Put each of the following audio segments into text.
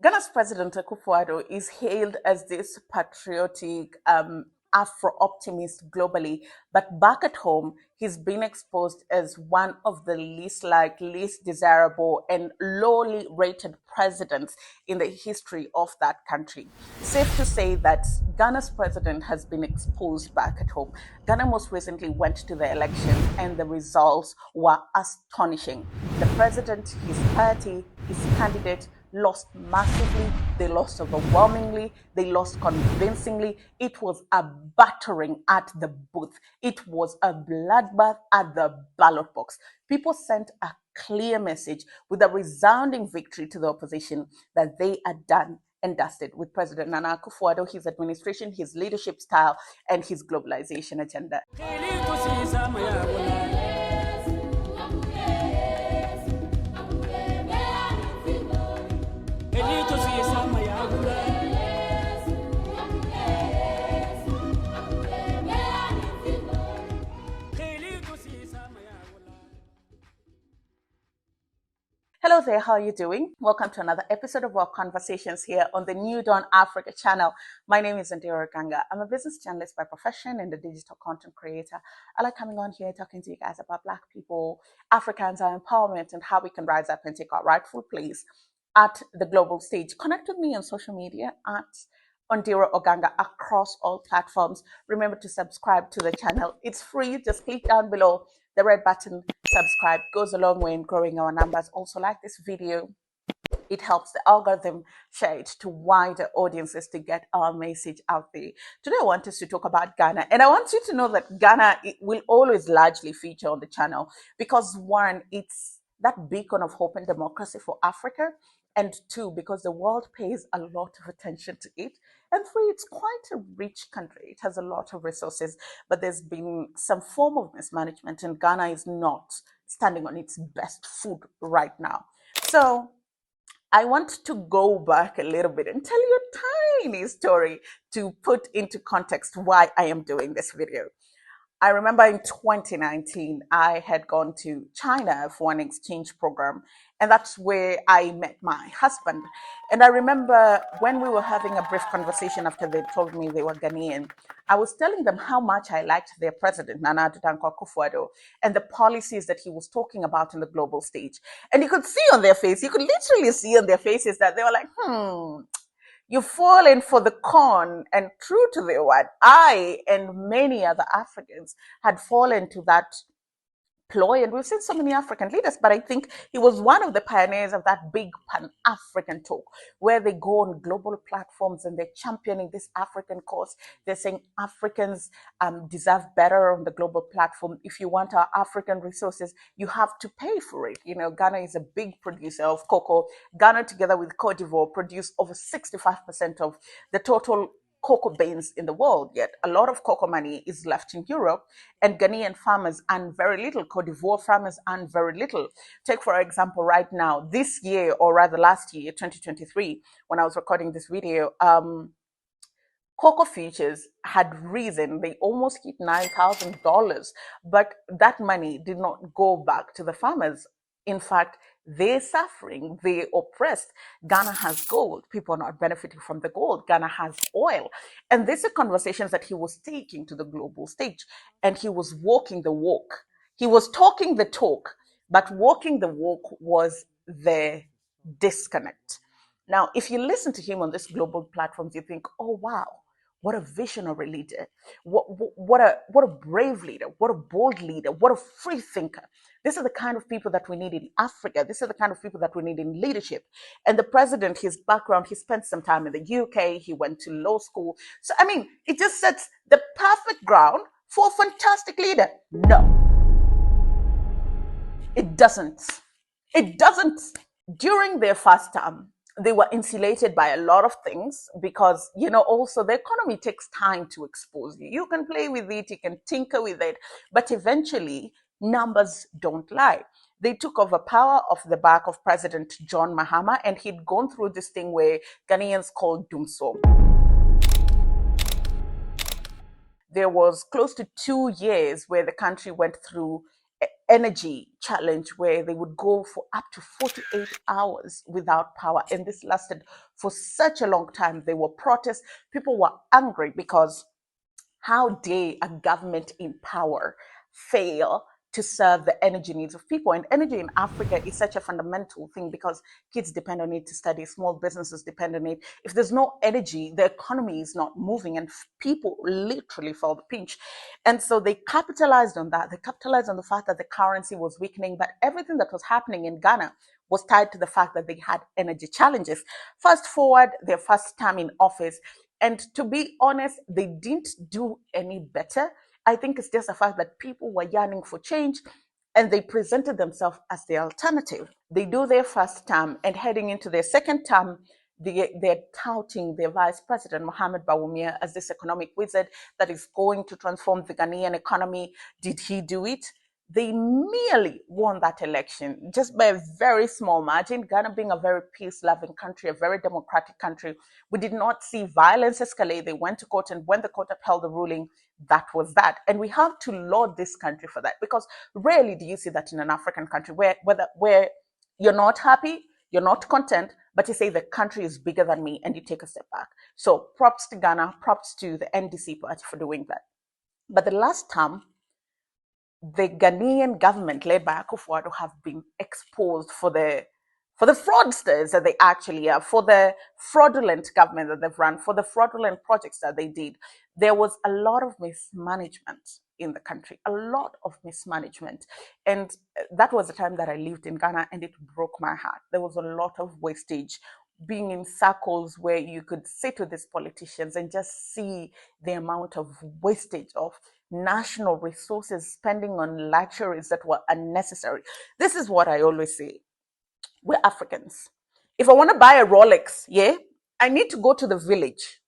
Ghana's President Akuffo Addo is hailed as this patriotic Afro-optimist globally, but back at home, he's been exposed as one of the least liked, least desirable, and lowly rated presidents in the history of that country. Safe to say that Ghana's president has been exposed back at home. Ghana most recently went to the elections, and the results were astonishing. The president, his party, his candidate lost massively, they lost overwhelmingly, they lost convincingly. It was a battering at the booth. It was a bloodbath at the ballot box. People sent a clear message with a resounding victory to the opposition that they are done and dusted with President Nana Akufo-Addo, his administration, his leadership style, and his globalization agenda. Hello there, how are you doing? Welcome to another episode of our conversations here on the New Dawn Africa channel. My name is Ondiro Oganga. I'm a business journalist by profession and a digital content creator. I like coming on here talking to you guys about Black people, Africans, our empowerment, and how we can rise up and take our rightful place at the global stage. Connect with me on social media at Ondiro Oganga across all platforms. Remember to subscribe to the channel. It's free. Just click down below the red button. Subscribe goes a long way in growing our numbers. Also, like this video. It helps the algorithm share it to wider audiences to get our message out there. Today, I want us to talk about Ghana. And I want you to know that Ghana will always largely feature on the channel because, one, it's that beacon of hope and democracy for Africa. And two, because the world pays a lot of attention to it. And three, it's quite a rich country. It has a lot of resources, but there's been some form of mismanagement, and Ghana is not standing on its best foot right now. So I want to go back a little bit and tell you a tiny story to put into context why I am doing this video. I remember in 2019, I had gone to China for an exchange program, and that's where I met my husband. And I remember when we were having a brief conversation after they told me they were Ghanaian, I was telling them how much I liked their president, Nana Addo Akufo-Addo, and the policies that he was talking about on the global stage. And you could see on their face, you could literally see on their faces that they were like, you've fallen for the con, and true to their word, I and many other Africans had fallen to that ploy, and we've seen so many African leaders, but I think he was one of the pioneers of that big Pan-African talk where they go on global platforms and they're championing this African cause. They're saying Africans deserve better on the global platform. If you want our African resources, you have to pay for it. You know, Ghana is a big producer of cocoa. Ghana, together with Cote d'Ivoire, produce over 65% of the total cocoa beans in the world, yet a lot of cocoa money is left in Europe, and Ghanaian farmers earn very little. Cote d'Ivoire farmers earn very little. Take, for example, right now, this year, or rather last year, 2023, when I was recording this video, cocoa futures had risen. They almost hit $9,000, but that money did not go back to the farmers. In fact, they're suffering, they're oppressed. Ghana has gold. People are not benefiting from the gold. Ghana has oil. And these are conversations that he was taking to the global stage. And he was walking the walk. He was talking the talk, but walking the walk was the disconnect. Now, if you listen to him on these global platforms, you think, oh, wow, what a visionary leader. What a brave leader. What a bold leader. What a free thinker. These are the kind of people that we need in Africa. These are the kind of people that we need in leadership. And the president, his background, he spent some time in the UK. He went to law school. So, I mean, it just sets the perfect ground for a fantastic leader. No, it doesn't. It doesn't. During their first term, they were insulated by a lot of things because, you know, also the economy takes time to expose you. You can play with it, you can tinker with it, but eventually numbers don't lie. They took over power off the back of President John Mahama, and he'd gone through this thing where Ghanaians called Dumso. There was close to 2 years where the country went through energy challenge where they would go for up to 48 hours without power. And this lasted for such a long time. There were protests. People were angry because how dare a government in power fail to serve the energy needs of people? And energy in Africa is such a fundamental thing because kids depend on it to study, small businesses depend on it. If there's no energy, the economy is not moving and people literally felt the pinch. And so they capitalized on that. They capitalized on the fact that the currency was weakening, but everything that was happening in Ghana was tied to the fact that they had energy challenges. Fast forward their first time in office, and to be honest, they didn't do any better. I think it's just the fact that people were yearning for change and they presented themselves as the alternative. They do their first term, and heading into their second term, they're touting their vice president, Mohamed Bawumia, as this economic wizard that is going to transform the Ghanaian economy. Did he do it? They merely won that election just by a very small margin. Ghana being a very peace-loving country, a very democratic country, we did not see violence escalate. They went to court, and when the court upheld the ruling, that was that. And we have to laud this country for that, because rarely do you see that in an African country where you're not happy, you're not content, but you say the country is bigger than me and you take a step back. So props to Ghana, props to the NDC party for doing that. But the last term, the Ghanaian government led by Akuffo Addo have been exposed for the fraudsters that they actually are, for the fraudulent government that they've run, for the fraudulent projects that they did. There was a lot of mismanagement in the country, a lot of mismanagement. And that was the time that I lived in Ghana, and it broke my heart. There was a lot of wastage, being in circles where you could sit with these politicians and just see the amount of wastage of national resources spending on luxuries that were unnecessary. This is what I always say. We're Africans. If I want to buy a Rolex, I need to go to the village.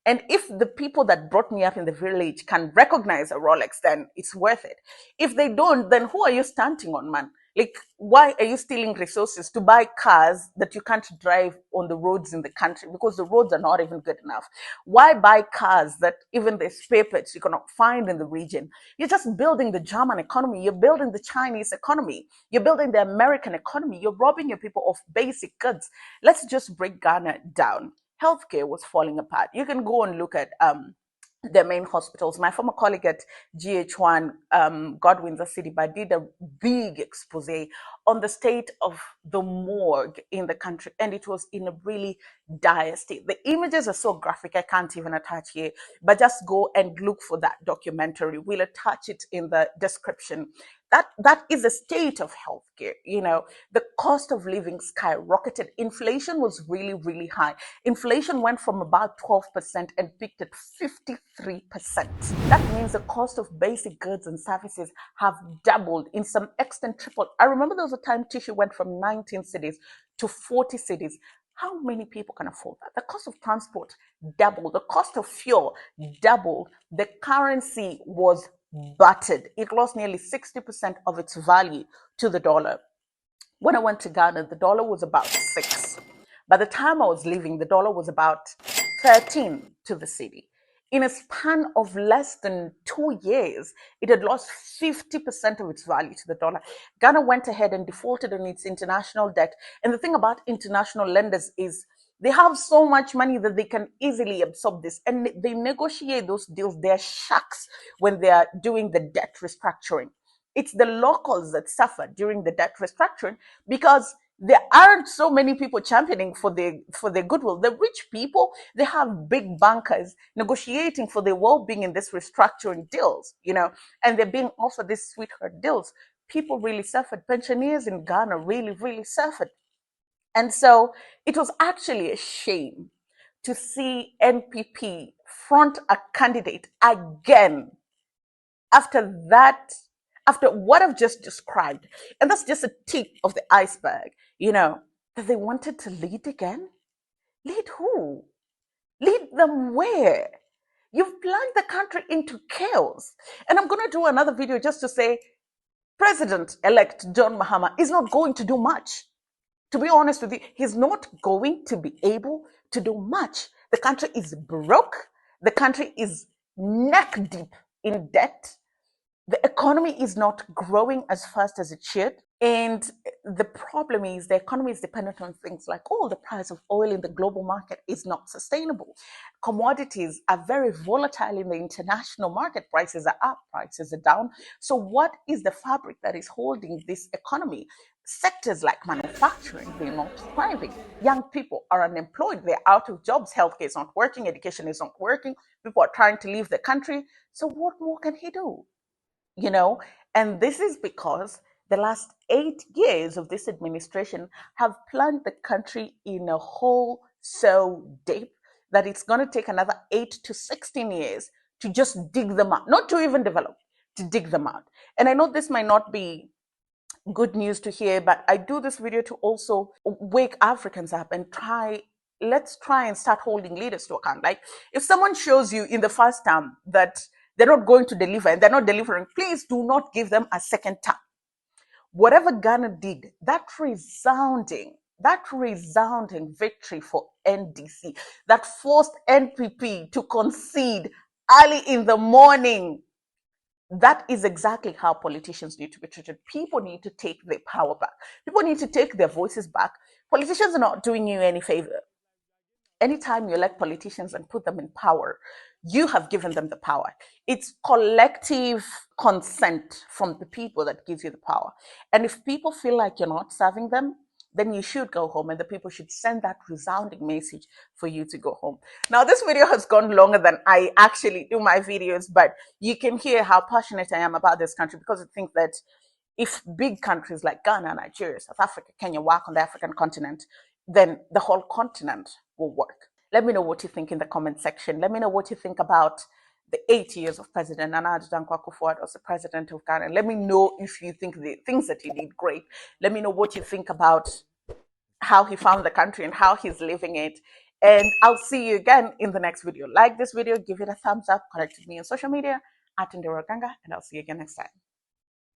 And if the people that brought me up in the village can recognize a Rolex, then it's worth it. If they don't, then who are you stunting on, man? Like, why are you stealing resources to buy cars that you can't drive on the roads in the country because the roads are not even good enough? Why buy cars that even the spare parts you cannot find in the region? You're just building the German economy. You're building the Chinese economy. You're building the American economy. You're robbing your people of basic goods. Let's just break Ghana down. Healthcare was falling apart. You can go and look at the main hospitals. My former colleague at GH1, Godwin's Asidiba, did a big expose on the state of the morgue in the country, and it was in a really dire state. The images are so graphic, I can't even attach here, but just go and look for that documentary. We'll attach it in the description. That is the state of healthcare. You know, the cost of living skyrocketed. Inflation was really, really high. Inflation went from about 12% and peaked at 53%. That means the cost of basic goods and services have doubled, in some extent tripled. I remember there was a time tissue went from 19 cities to 40 cities. How many people can afford that? The cost of transport doubled. The cost of fuel doubled. The currency was battered. It lost nearly 60% of its value to the dollar. When I went to Ghana, the dollar was about 6. By the time I was leaving, the dollar was about 13 to the cedi. In a span of less than 2 years, it had lost 50% of its value to the dollar. Ghana went ahead and defaulted on its international debt. And the thing about international lenders is they have so much money that they can easily absorb this, and they negotiate those deals. They're sharks when they are doing the debt restructuring. It's the locals that suffer during the debt restructuring because there aren't so many people championing for their goodwill. The rich people, they have big bankers negotiating for their well-being in this restructuring deals, you know, and they're being offered these sweetheart deals. People really suffered. Pensioners in Ghana really, really suffered. And so it was actually a shame to see NPP front a candidate again after what I've just described. And that's just a tip of the iceberg, you know, that they wanted to lead again. Lead who? Lead them where? You've plunged the country into chaos. And I'm going to do another video just to say President-elect John Mahama is not going to do much. To be honest with you, he's not going to be able to do much. The country is broke. The country is neck deep in debt. The economy is not growing as fast as it should. And the problem is the economy is dependent on things like, oh, the price of oil in the global market is not sustainable. Commodities are very volatile in the international market. Prices are up, prices are down. So, what is the fabric that is holding this economy? Sectors like manufacturing, they're not thriving. Young people are unemployed, they're out of jobs, healthcare is not working, education is not working, people are trying to leave the country. So, what more can he do? you know and this is because the last 8 years of this administration have plunged the country in a hole so deep that it's going to take another 8 to 16 years to just dig them out, not to even develop, to dig them out. And I know this might not be good news to hear, but I do this video to also wake Africans up and let's try and start holding leaders to account. Like, if someone shows you in the first term that they're not going to deliver and they're not delivering, please do not give them a second term. Whatever Ghana did, that resounding victory for NDC, that forced NPP to concede early in the morning, that is exactly how politicians need to be treated. People need to take their power back. People need to take their voices back. Politicians are not doing you any favor. Anytime you elect politicians and put them in power, you have given them the power. It's collective consent from the people that gives you the power. And if people feel like you're not serving them, then you should go home and the people should send that resounding message for you to go home. Now, this video has gone longer than I actually do my videos, but you can hear how passionate I am about this country, because I think that if big countries like Ghana, Nigeria, South Africa, Kenya work on the African continent, then the whole continent will work. Let me know what you think in the comment section. Let me know what you think about the 8 years of President Nana Addo Akuffo as the president of Ghana. Let me know if you think the things that he did great. Let me know what you think about how he found the country and how he's living it. And I'll see you again in the next video. Like this video, give it a thumbs up, connect with me on social media at Ondiro Oganga, and I'll see you again next time.